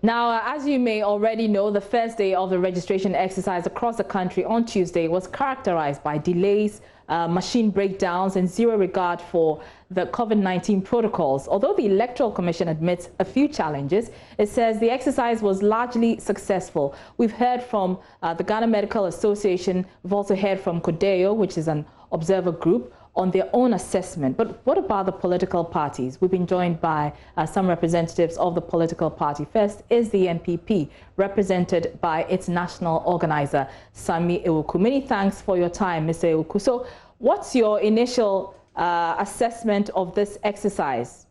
Now, as you may already know, the first day of the registration exercise across the country on Tuesday was characterized by delays, machine breakdowns, and zero regard for the COVID-19 protocols. Although the Electoral Commission admits a few challenges, it says the exercise was largely successful. We've heard from the Ghana Medical Association. We've also heard from CODEO, which is an observer group, on their own assessment. But what about the political parties? We've been joined by some representatives of the political party. First is the NPP, represented by its national organizer, Sami Ewuku. Many thanks for your time, Mr. Ewuku. So what's your initial assessment of this exercise?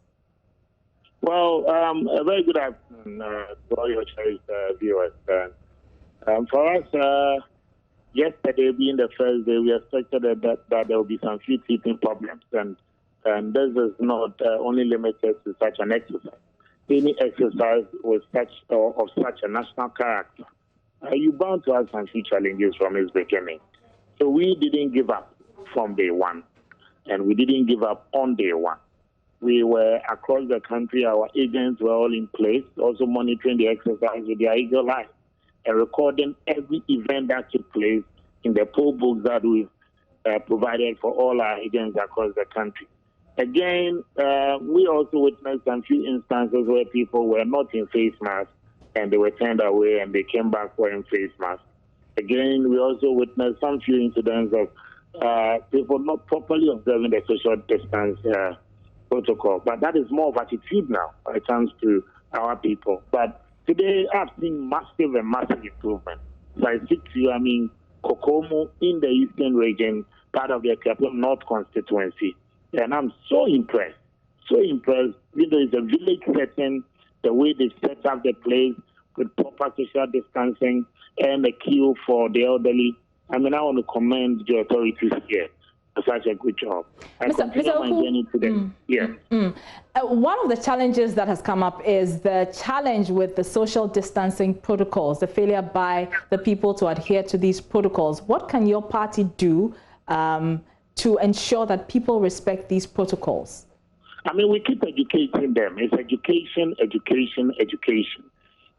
Well, a very good afternoon to all your cherished viewers. For us, yesterday being the first day, we expected that there will be some few teething problems, and this is not only limited to such an exercise. Any exercise with of such a national character, you're bound to have some few challenges from its beginning. So we didn't give up from day one, and we didn't give up on day one. We were across the country, our agents were all in place, also monitoring the exercise with their eagle eye, and recording every event that took place in the poll books that we've provided for all our agents across the country. Again, we also witnessed some few instances where people were not in face masks and they were turned away and they came back wearing face masks. Again, we also witnessed some few incidents of people not properly observing the social distance protocol. But that is more of attitude now when it comes to our people. But today, I've seen massive improvement. So I speak to you, Kokomo in the eastern region, part of the Kaplan North constituency. And I'm so impressed. Even though it's a village setting, the way they set up the place with proper social distancing and a queue for the elderly. I want to commend the authorities here. Such a good job. One of the challenges that has come up is the challenge with the social distancing protocols, the failure by the people to adhere to these protocols. What can your party do to ensure that people respect these protocols? We keep educating them. It's education.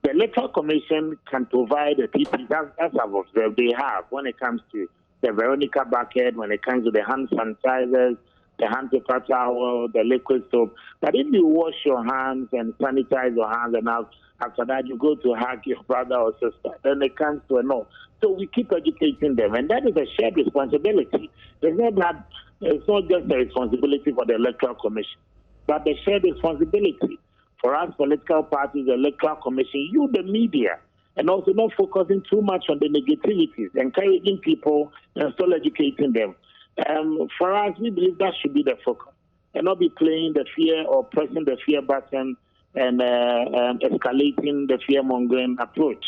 The Electoral Commission can provide the people, as I've observed, they have when it comes to the Veronica bucket, when it comes to the hand sanitizers, the hand paper towel, the liquid soap. But if you wash your hands and sanitize your hands and after that you go to hug your brother or sister, then it comes to a no. So we keep educating them, and that is a shared responsibility. It's not just the responsibility for the Electoral Commission, but the shared responsibility for us political parties, the Electoral Commission, you, the media, and also not focusing too much on the negativities, encouraging people and still educating them. For us, we believe that should be the focus, and not be playing the fear or pressing the fear button and escalating the fear-mongering approach.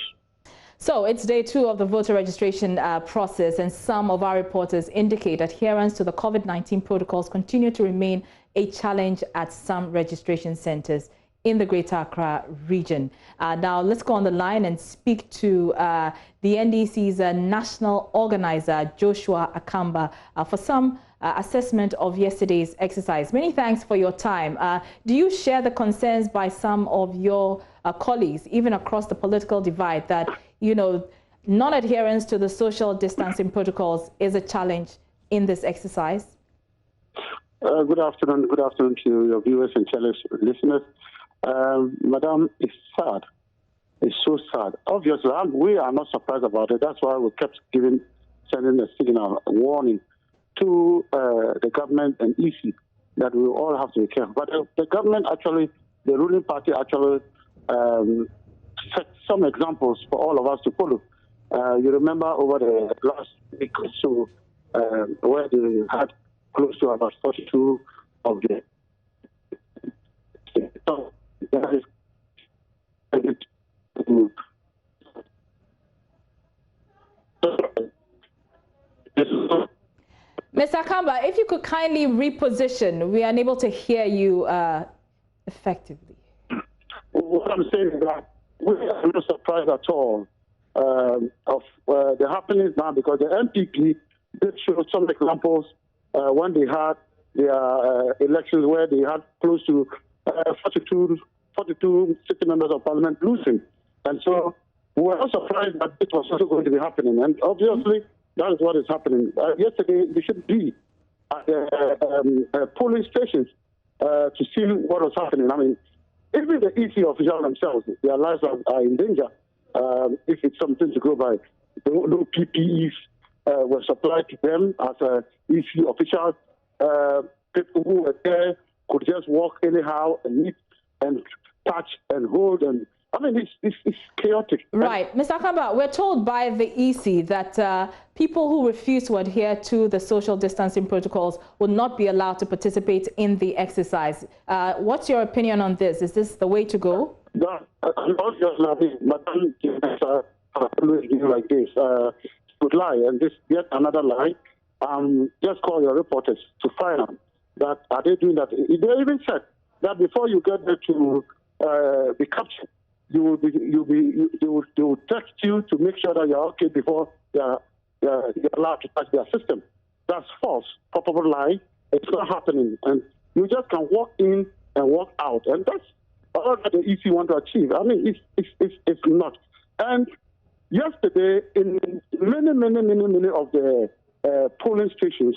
So it's day 2 of the voter registration process, and some of our reporters indicate adherence to the COVID-19 protocols continue to remain a challenge at some registration centers in the Greater Accra region. Now, let's go on the line and speak to the NDC's national organizer, Joshua Akamba, for some assessment of yesterday's exercise. Many thanks for your time. Do you share the concerns by some of your colleagues, even across the political divide, that, non-adherence to the social distancing protocols is a challenge in this exercise? Good afternoon. Good afternoon to your viewers and listeners. Madam, it's sad. It's so sad. Obviously, we are not surprised about it. That's why we kept sending a signal, a warning to the government and EC that we all have to be careful. But the government actually, the ruling party actually set some examples for all of us to follow. You remember over the last week or so, where they had close to about 42 of the. So that is. Mr. Akamba, if you could kindly reposition, we are unable to hear you effectively. What I'm saying is that we are not surprised at all of the happenings now, because the MPP did show some examples when they had their elections where they had close to 42 42 sitting members of parliament losing. And so we were not surprised that it was also going to be happening. And obviously, that is what is happening. Yesterday, we should be at the polling stations to see what was happening. I mean, even the EC officials themselves, their lives are in danger if it's something to go by. No PPEs were supplied to them as EC officials. People who were there could just walk anyhow and meet and touch and hold. And I mean, it's chaotic. Right. Mr. Akamba, we're told by the EC that people who refuse to adhere to the social distancing protocols will not be allowed to participate in the exercise. What's your opinion on this? Is this the way to go? No, not just Madam always do like this. Would lie, and this yet another lie. Just call your reporters to find out that are they doing that. They even said that before you get there to be captured, they will text you to make sure that you're okay before you're allowed to touch their system. That's false, probable lie. It's not happening, and you just can walk in and walk out, and that's all that the EC want to achieve. I mean, it's not. And yesterday, in many of the polling stations,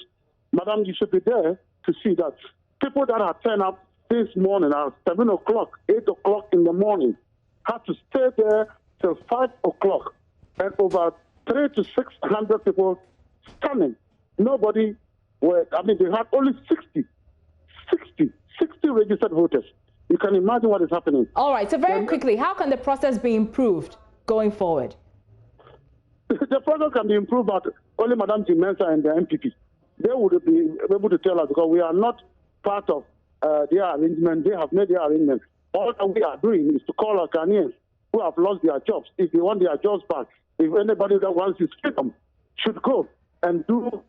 Madam, you should be there to see that people that are turned up this morning at 7 o'clock, 8 o'clock in the morning, had to stay there till 5 o'clock, and over 300 to 600 people standing. Nobody were, I mean, they had only 60 registered voters. You can imagine what is happening. All right, so very quickly, how can the process be improved going forward? The process can be improved, but only Madam Jimensa and the MPP. They would be able to tell us, because we are not part of their arrangement. They have made their arrangement. All that we are doing is to call our Ghanaians who have lost their jobs, if they want their jobs back, if anybody that wants his freedom should go and do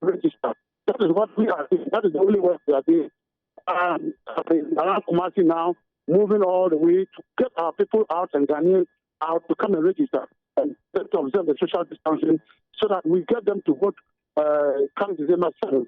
register. That is what we are doing. That is the only way we are doing. Around Kumasi now, moving all the way to get our people out and Ghanaians out to come and register and to observe the social distancing so that we get them to vote come December 7th.